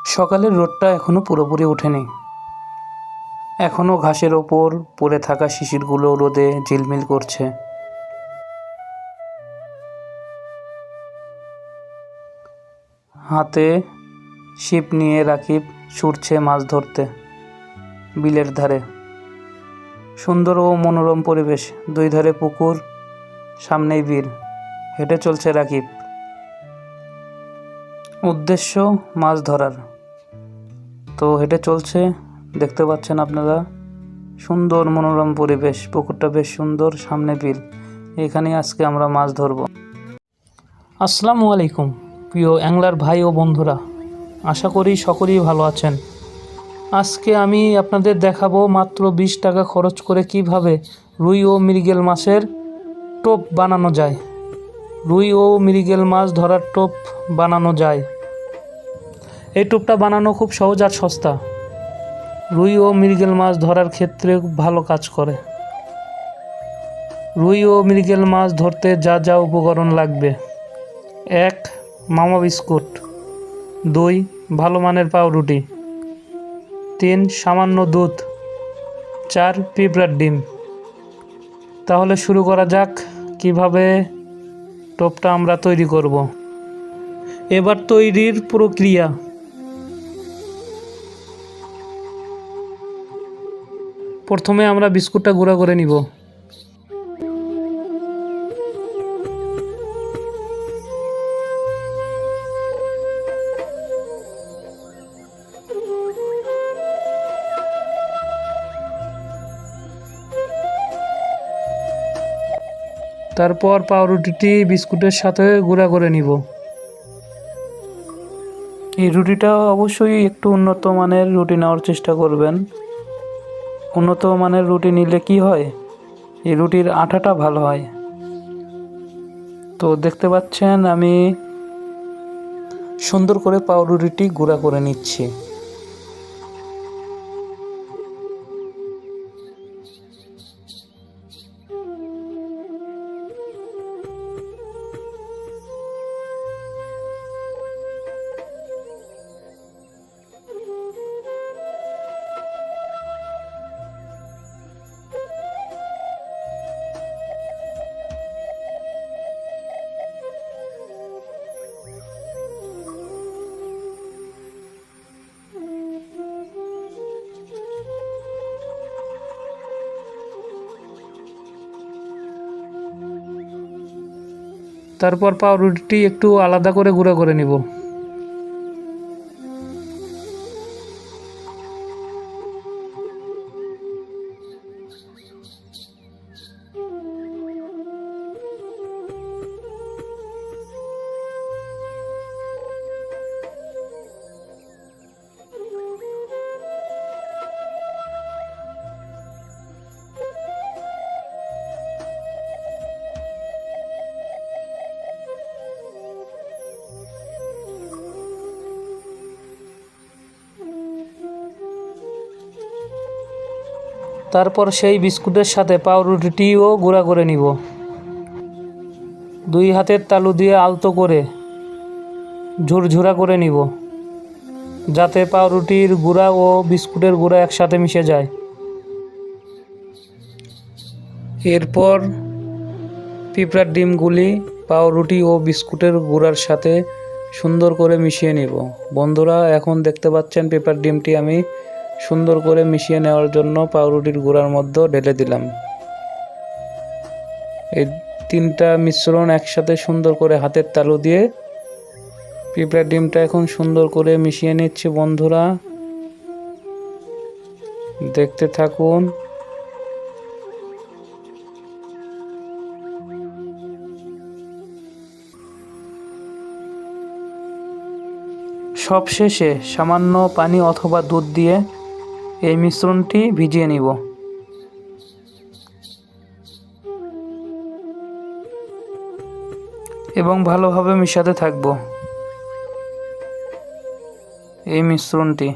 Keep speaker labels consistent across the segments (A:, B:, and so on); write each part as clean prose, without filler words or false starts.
A: সকালের রোদটা এখনো পুরোপুরি ওঠেনি। এখনো ঘাসের ওপর পড়ে থাকা শিশিরগুলো রোদে ঝিলমিল করছে। হাতে ছিপ নিয়ে রাকিব ছুটছে মাছ ধরতে বিলের ধারে। সুন্দর ও মনোরম পরিবেশ, দুই ধারে পুকুর, সামনেই বিল। হেঁটে চলছে রাকিব, উদ্দেশ্য মাছ ধরার। তো হেঁটে চলছে, দেখতে পাচ্ছেন আপনারা, সুন্দর মনোরম পরিবেশ, পুকুরটা বেশ সুন্দর, সামনে বিল। এখানে আজকে আমরা মাছ ধরব। আসসালামু আলাইকুম প্রিয় অ্যাংলার ভাই ও বন্ধুরা, আশা করি সকলেই ভালো আছেন। আজকে আমি আপনাদের দেখাবো মাত্র 20 টাকা খরচ করে কিভাবে রুই ও মৃগেল মাছের টোপ বানানো যায়। রুই ও মৃগেল মাছ ধরার টোপ বানানো যায়। এই টোপটা বানানো খুব সহজ আর সস্তা। রুই ও মৃগেল মাছ ধরার ক্ষেত্রে ভালো কাজ করে। রুই ও মৃগেল মাছ ধরতে যা যা উপকরণ লাগবে: 1. মামা বিস্কুট, 2. ভালো মানের পাউরুটি, 3. সামান্য দুধ, 4. পিঁপড়ার ডিম। তাহলে শুরু করা যাক কিভাবে টোপটা আমরা তৈরি করব। এবার তৈরির প্রক্রিয়া। প্রথমে আমরা বিস্কুটটা গুঁড়া করে নিব। তারপর পাউরুটিটি বিস্কুটের সাথে গুঁড়া করে নিব। এই রুটিটা অবশ্যই একটু উন্নত মানের রুটি নেওয়ার চেষ্টা করবেন। উন্নত মানের রুটি নিলে কি হয়, এই রুটির আঠাটা ভালো হয়। তো দেখতে পাচ্ছেন আমি সুন্দর করে পাউরুটিটি গুঁড়া করে নিচ্ছি। তারপর পাউরুটিটি একটু আলাদা করে গুঁড়া করে নিব। তারপর সেই বিস্কুটের সাথে পাউরুটিটিও গুঁড়া করে নিব। 2 হাতের তালু দিয়ে আলতো করে ঝুরঝুরা করে নিব, যাতে পাউরুটির গুঁড়া ও বিস্কুটের গুঁড়া একসাথে মিশে যায়। এরপর পিঁপড়ার ডিমগুলি পাউরুটি ও বিস্কুটের গুঁড়ার সাথে সুন্দর করে মিশিয়ে নিব। বন্ধুরা, এখন দেখতে পাচ্ছেন পিঁপড়ার ডিমটি আমি সুন্দর করে মিশিয়ে নেওয়ার জন্য পাউরুটির গুঁড়ার মধ্যে ঢেলে দিলাম। এই 3টা মিশ্রণ একসাথে সুন্দর করে হাতের তালু দিয়ে পিঁপড়ার ডিমটা এখন সুন্দর করে মিশিয়ে নিচ্ছি। বন্ধুরা, দেখতে থাকুন। সবশেষে সামান্য পানি অথবা দুধ দিয়ে এই মিশ্রণটি ভিজিয়ে নিব এবং ভালোভাবে মিশাতে থাকব। এই মিশ্রণটি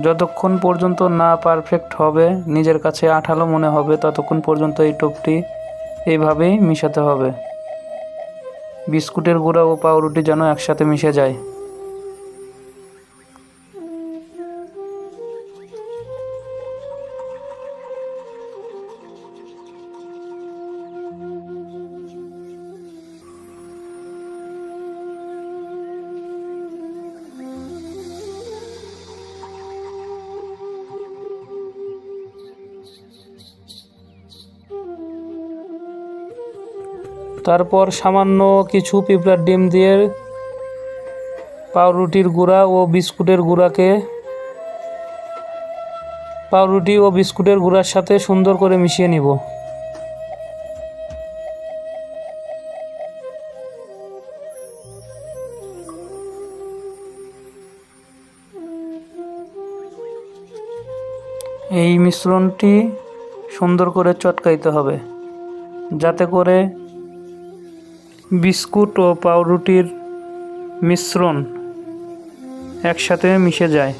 A: যতক্ষণ পর্যন্ত না পারফেক্ট হবে, নিজের কাছে আঠালো মনে হবে, ততক্ষণ পর্যন্ত এই টোপটি এইভাবেই মিশাতে হবে। বিস্কুটের গুঁড়া ও পাউরুটি যেন একসাথে মিশে যায়। তারপর সামান্য কিছু পিঁপড়ার ডিম দিয়ে পাউরুটির গুঁড়া ও বিস্কুটের গুঁড়াকে পাউরুটি ও বিস্কুটের গুঁড়ার সাথে সুন্দর করে মিশিয়ে নিব। এই মিশ্রণটি সুন্দর করে চটকাইতে হবে, যাতে করে বিস্কুট ও পাউরুটির মিশ্রণ একসাথে মিশে যায়।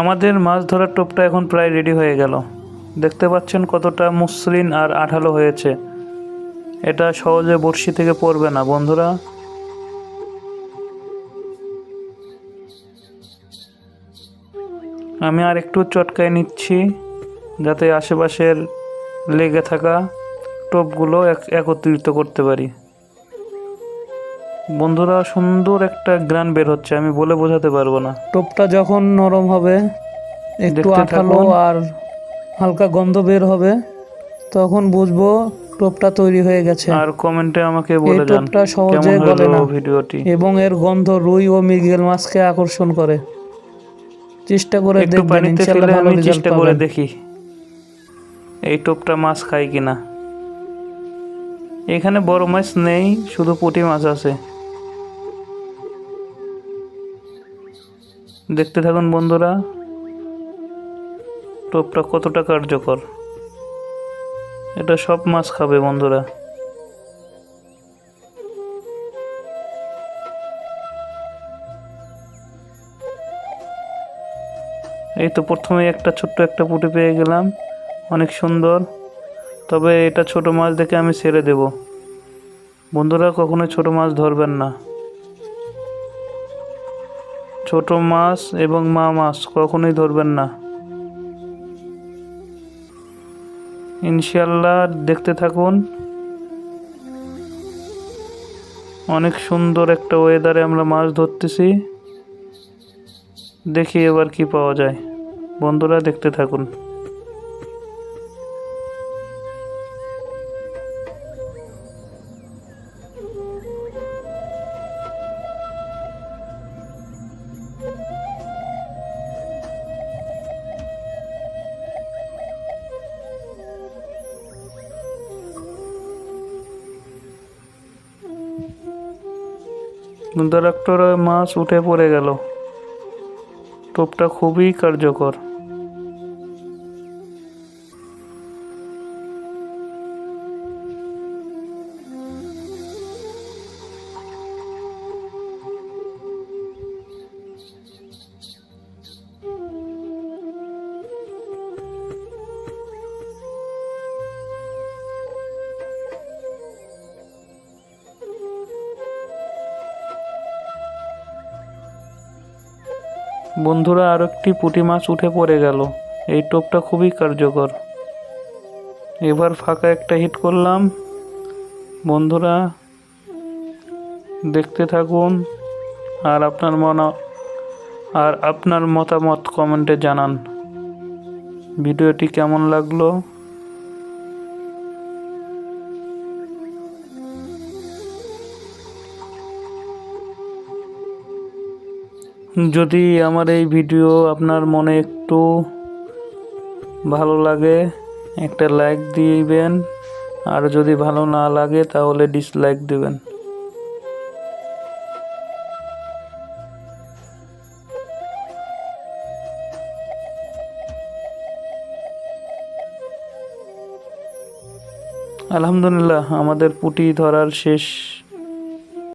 A: আমাদের মাছ ধরার টোপটা এখন প্রায় রেডি হয়ে গেল। দেখতে পাচ্ছেন কতটা মসৃণ আর আঠালো হয়েছে। এটা সহজে বড়শি থেকে পড়বে না বন্ধুরা। আমি আর একটু চটকায় নিচ্ছি, যাতে আশেপাশের লেগে থাকা টোপগুলো একত্রিত করতে পারি। বন্ধুরা, সুন্দর একটা গ্রান বের হচ্ছে, আমি বলে বোঝাতে পারবো না। টোপটা যখন নরম হবে, একটু আঠালো আর হালকা গন্ধ বের হবে, তখন বুঝবো টোপটা তৈরি হয়ে গেছে। আর কমেন্টে আমাকে বলে যান টোপটা সহজে গলে না ভিডিওটি, এবং এর গন্ধ রুই ও মৃগেল মাছকে আকর্ষণ করে। চেষ্টা করে দেখবেন, ইনশাআল্লাহ ভালো রেজাল্ট পাবেন। চেষ্টা করে দেখি এই টোপটা মাছ খায় কিনা। এখানে বড় মাছ নেই, শুধু পুঁটি মাছ আছে। দেখতে থাকুন বন্ধুরা, টোপটা কতটা কার্যকর। এটা সব মাছ খাবে বন্ধুরা। এই তো প্রথমে একটা ছোট্ট একটা পুঁটি পেয়ে গেলাম, অনেক সুন্দর। তবে এটা ছোট মাছ দেখে আমি ছেড়ে দেব। বন্ধুরা, কখনোই ছোট মাছ ধরবেন না। ছোট মাছ এবং মা মাছ কখনোই ধরবেন না। ইনশাআল্লাহ দেখতে থাকুন। অনেক সুন্দর একটা ওয়েদারে আমরা মাছ ধরতেছি। দেখি এবার কি পাওয়া যায়। বন্ধুরা, দেখতে থাকুন। বন্ধুরা, একটা মাছ উঠে পড়ে গেল। টোপটা খুবই কার্যকর। বন্ধুরা, আর একটি পুঁটি মাছ উঠে পড়ে গেল। এই টোপটা খুবই কার্যকর। এবার ফাঁকা একটা হিট করলাম। বন্ধুরা, দেখতে থাকুন আর আপনার মতামত কমেন্টে জানান। ভিডিওটি কেমন লাগলো। যদি আমার এই ভিডিও আপনার মনে একটু ভালো লাগে, একটা লাইক দিবেন, আর যদি ভালো না লাগে তাহলে ডিসলাইক দিবেন। আলহামদুলিল্লাহ, আমাদের পুঁটি ধরার শেষ।